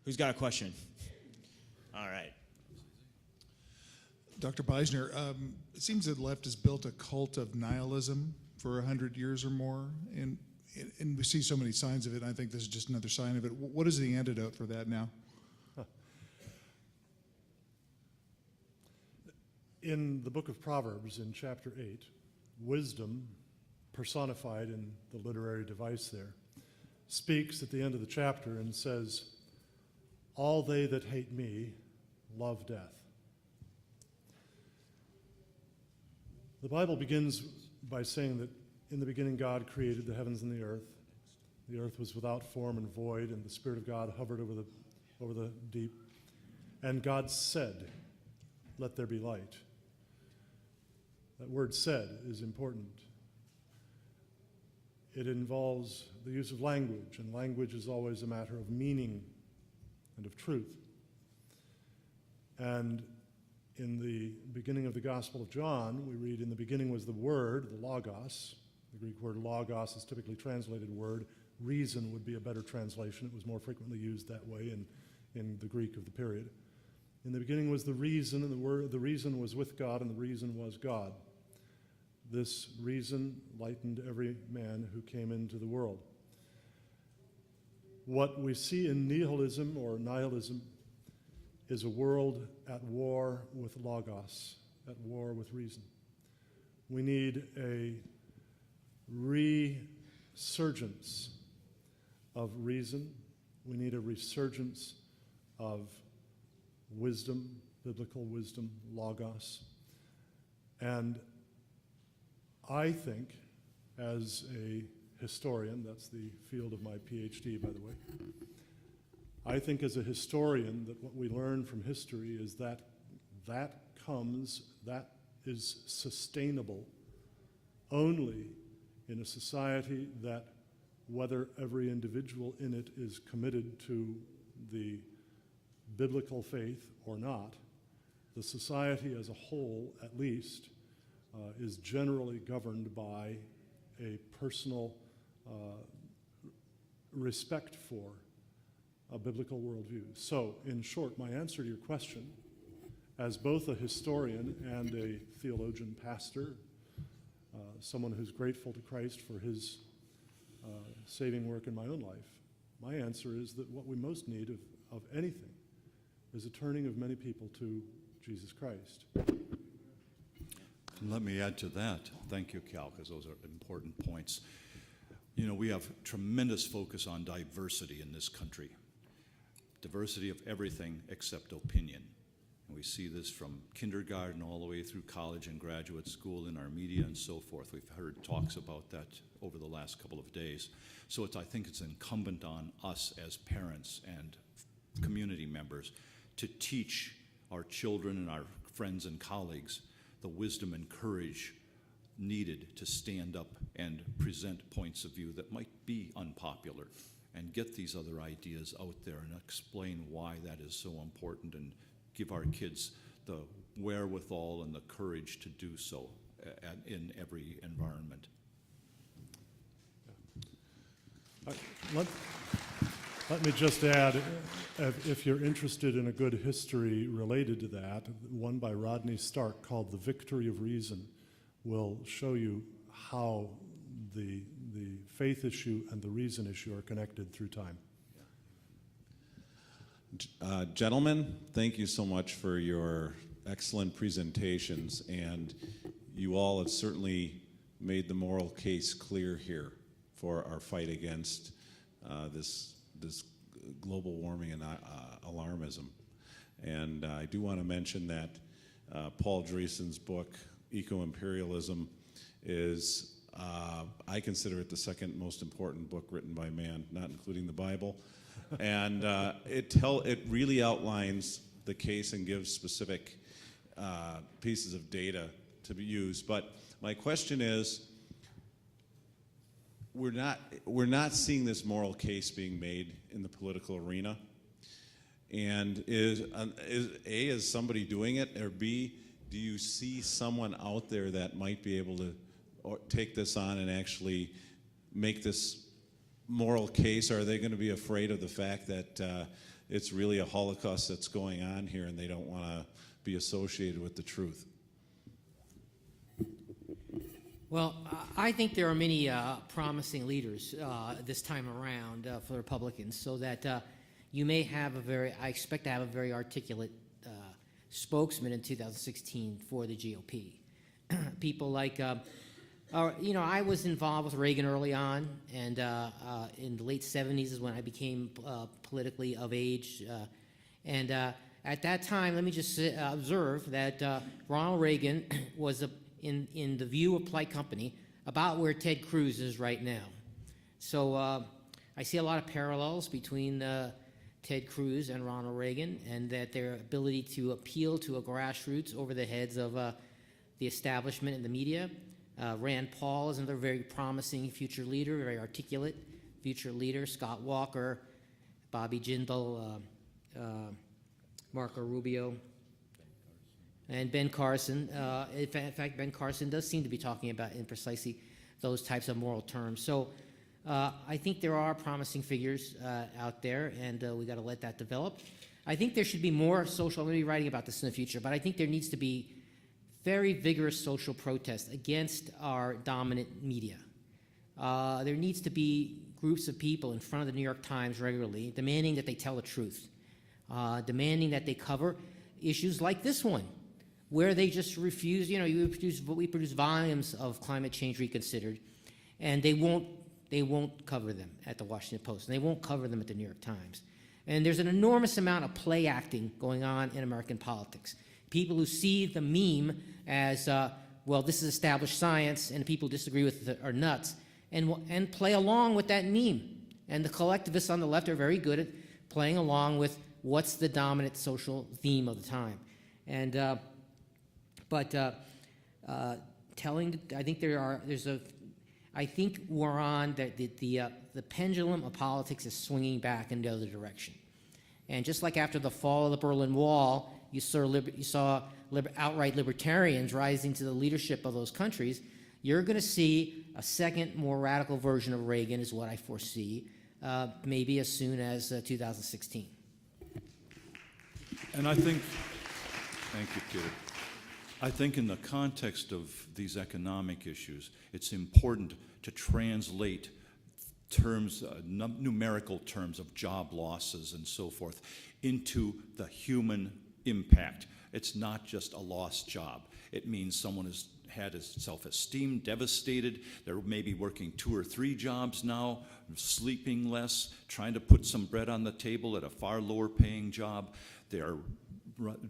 Who's got a question? All right. Dr. Beisner, it seems that the left has built a cult of nihilism for 100 years or more, and we see so many signs of it, and I think this is just another sign of it. What is the antidote for that now? In the book of Proverbs, in chapter 8, wisdom, personified in the literary device there, speaks at the end of the chapter and says, "All they that hate me love death." The Bible begins by saying that in the beginning God created the heavens and the earth. The earth was without form and void, and the Spirit of God hovered over the deep. And God said, "Let there be light." That word "said" is important. It involves the use of language, and language is always a matter of meaning and of truth. And in the beginning of the Gospel of John, we read, "In the beginning was the Word," the Logos. The Greek word logos is typically translated word. Reason would be a better translation. It was more frequently used that way in the Greek of the period. In the beginning was the reason, and the reason was with God, and the reason was God. This reason lightened every man who came into the world. What we see in nihilism or nihilism is a world at war with logos, at war with reason. We need a resurgence of reason. We need a resurgence of wisdom, biblical wisdom, logos. And I think, as a historian, that's the field of my PhD, by the way, I think as a historian that what we learn from history is that that is sustainable only in a society that, whether every individual in it is committed to the biblical faith or not, the society as a whole, at least, is generally governed by a personal respect for a biblical worldview. So, in short, my answer to your question, as both a historian and a theologian pastor, someone who's grateful to Christ for his saving work in my own life, my answer is that what we most need of anything is a turning of many people to Jesus Christ. Let me add to that. Thank you, Cal, because those are important points. You know, we have tremendous focus on diversity in this country. Diversity of everything except opinion. And we see this from kindergarten all the way through college and graduate school in our media and so forth. We've heard talks about that over the last couple of days. So I think it's incumbent on us as parents and community members to teach our children and our friends and colleagues the wisdom and courage needed to stand up and present points of view that might be unpopular, and get these other ideas out there and explain why that is so important, and give our kids the wherewithal and the courage to do so in every environment. Let me just add, if you're interested in a good history related to that, one by Rodney Stark called The Victory of Reason will show you how the faith issue and the reason issue are connected through time. Gentlemen, thank you so much for your excellent presentations, and you all have certainly made the moral case clear here for our fight against this global warming and alarmism. And I do want to mention that Paul Driessen's book, Eco-Imperialism, is, I consider it the second most important book written by man, not including the Bible. And it really outlines the case and gives specific pieces of data to be used. But my question is, we're not seeing this moral case being made in the political arena. And is somebody doing it, or B, do you see someone out there that might be able to take this on and actually make this moral case? Or are they going to be afraid of the fact that it's really a Holocaust that's going on here, and they don't want to be associated with the truth. Well, I think there are many promising leaders this time around for the Republicans, so that you may have I expect to have a very articulate spokesman in 2016 for the GOP. People like, I was involved with Reagan early on, and in the late 70s is when I became politically of age. And at that time, let me just observe that Ronald Reagan was in the view of polite company about where Ted Cruz is right now. So I see a lot of parallels between Ted Cruz and Ronald Reagan, and that their ability to appeal to a grassroots over the heads of the establishment and the media. Rand Paul is another very promising future leader, very articulate future leader. Scott Walker, Bobby Jindal, Marco Rubio, and Ben Carson. In fact, Ben Carson does seem to be talking about in precisely those types of moral terms. So I think there are promising figures out there, and we got to let that develop. I think there should be more social, I'm going to be writing about this in the future, but I think there needs to be very vigorous social protest against our dominant media. There needs to be groups of people in front of the New York Times regularly demanding that they tell the truth, demanding that they cover issues like this one, where they just refuse. We produce volumes of Climate Change Reconsidered, and they won't cover them at the Washington Post, and they won't cover them at the New York Times. And there's an enormous amount of play acting going on in American politics. People who see the meme as, this is established science, and people who disagree with it are nuts, and play along with that meme. And the collectivists on the left are very good at playing along with what's the dominant social theme of the time. And I think we're on the pendulum of politics is swinging back in the other direction. And just like after the fall of the Berlin Wall, you saw outright libertarians rising to the leadership of those countries, you're going to see a second, more radical version of Reagan is what I foresee, maybe as soon as 2016. And I think, thank you, Peter. I think in the context of these economic issues, it's important to translate terms, numerical terms of job losses and so forth, into the human impact. It's not just a lost job. It means someone has had his self-esteem devastated. They're maybe working 2 or 3 jobs now, sleeping less, trying to put some bread on the table at a far lower paying job. They are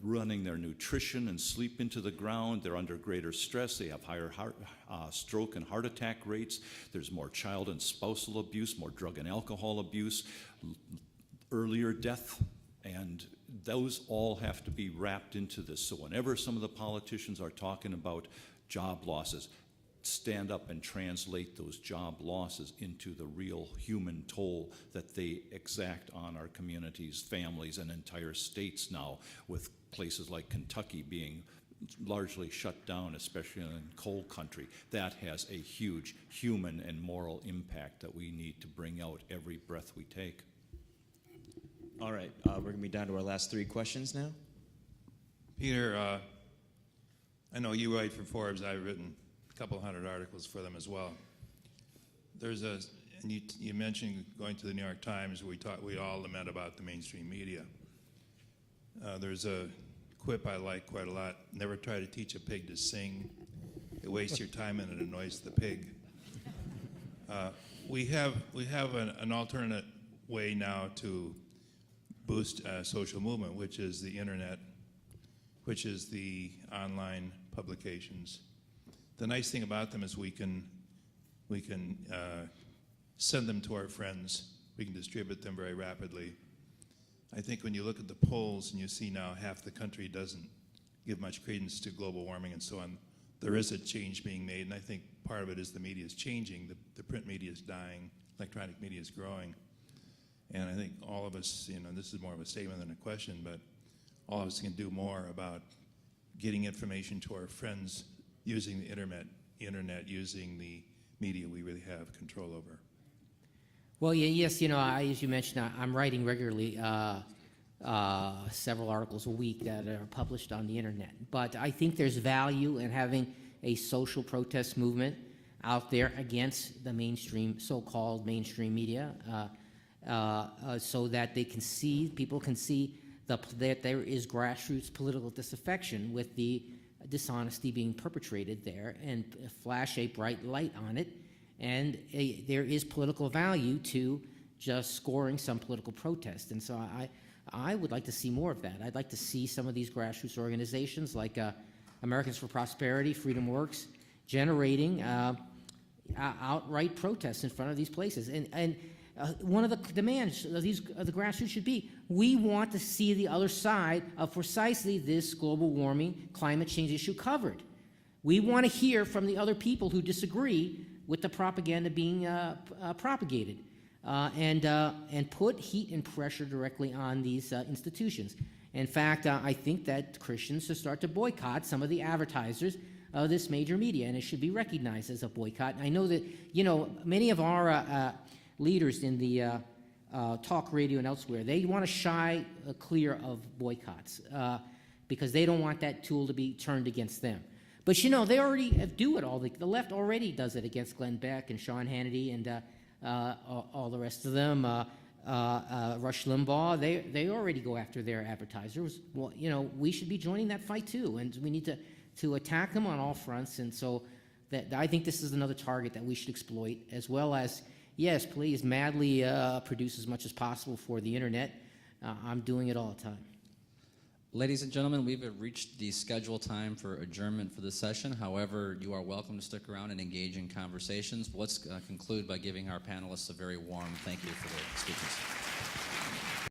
running their nutrition and sleep into the ground. They're under greater stress. They have higher stroke and heart attack rates. There's more child and spousal abuse, more drug and alcohol abuse, earlier death, and those all have to be wrapped into this. So whenever some of the politicians are talking about job losses, stand up and translate those job losses into the real human toll that they exact on our communities, families, and entire states now, with places like Kentucky being largely shut down, especially in coal country. That has a huge human and moral impact that we need to bring out every breath we take. All right, we're going to be down to our last 3 questions now. Peter, I know you write for Forbes. I've written a couple hundred articles for them as well. And you mentioned going to the New York Times. We all lament about the mainstream media. There's a quip I like quite a lot. Never try to teach a pig to sing. It wastes your time and it annoys the pig. We have an alternate way now to boost social movement, which is the internet, which is the online publications. The nice thing about them is we can send them to our friends. We can distribute them very rapidly. I think when you look at the polls and you see now half the country doesn't give much credence to global warming and so on, there is a change being made, and I think part of it is the media is changing. The print media is dying, electronic media is growing. And I think all of us, this is more of a statement than a question, but all of us can do more about getting information to our friends using the internet, using the media we really have control over. Well, yes, as you mentioned, I'm writing regularly several articles a week that are published on the internet. But I think there's value in having a social protest movement out there against the mainstream, so-called mainstream media, so that they can see, people can see that there is grassroots political disaffection with the dishonesty being perpetrated there, and flash a bright light on it. And there is political value to just scoring some political protest. And so I would like to see more of that. I'd like to see some of these grassroots organizations like Americans for Prosperity, Freedom Works, generating outright protests in front of these places. And one of the demands of the grassroots should be, we want to see the other side of precisely this global warming, climate change issue covered. We want to hear from the other people who disagree with the propaganda being propagated, and put heat and pressure directly on these institutions. In fact, I think that Christians should start to boycott some of the advertisers of this major media, and it should be recognized as a boycott. And I know that, many of our leaders in the talk radio and elsewhere, they want to shy clear of boycotts because they don't want that tool to be turned against them. But they already do it all. The left already does it against Glenn Beck and Sean Hannity and all the rest of them. Rush Limbaugh, they already go after their advertisers. Well, we should be joining that fight too, and we need to attack them on all fronts. And so that I think this is another target that we should exploit, as well as, yes, please madly produce as much as possible for the internet. I'm doing it all the time. Ladies and gentlemen, we've reached the scheduled time for adjournment for this session. However, you are welcome to stick around and engage in conversations. Let's conclude by giving our panelists a very warm thank you for their speeches.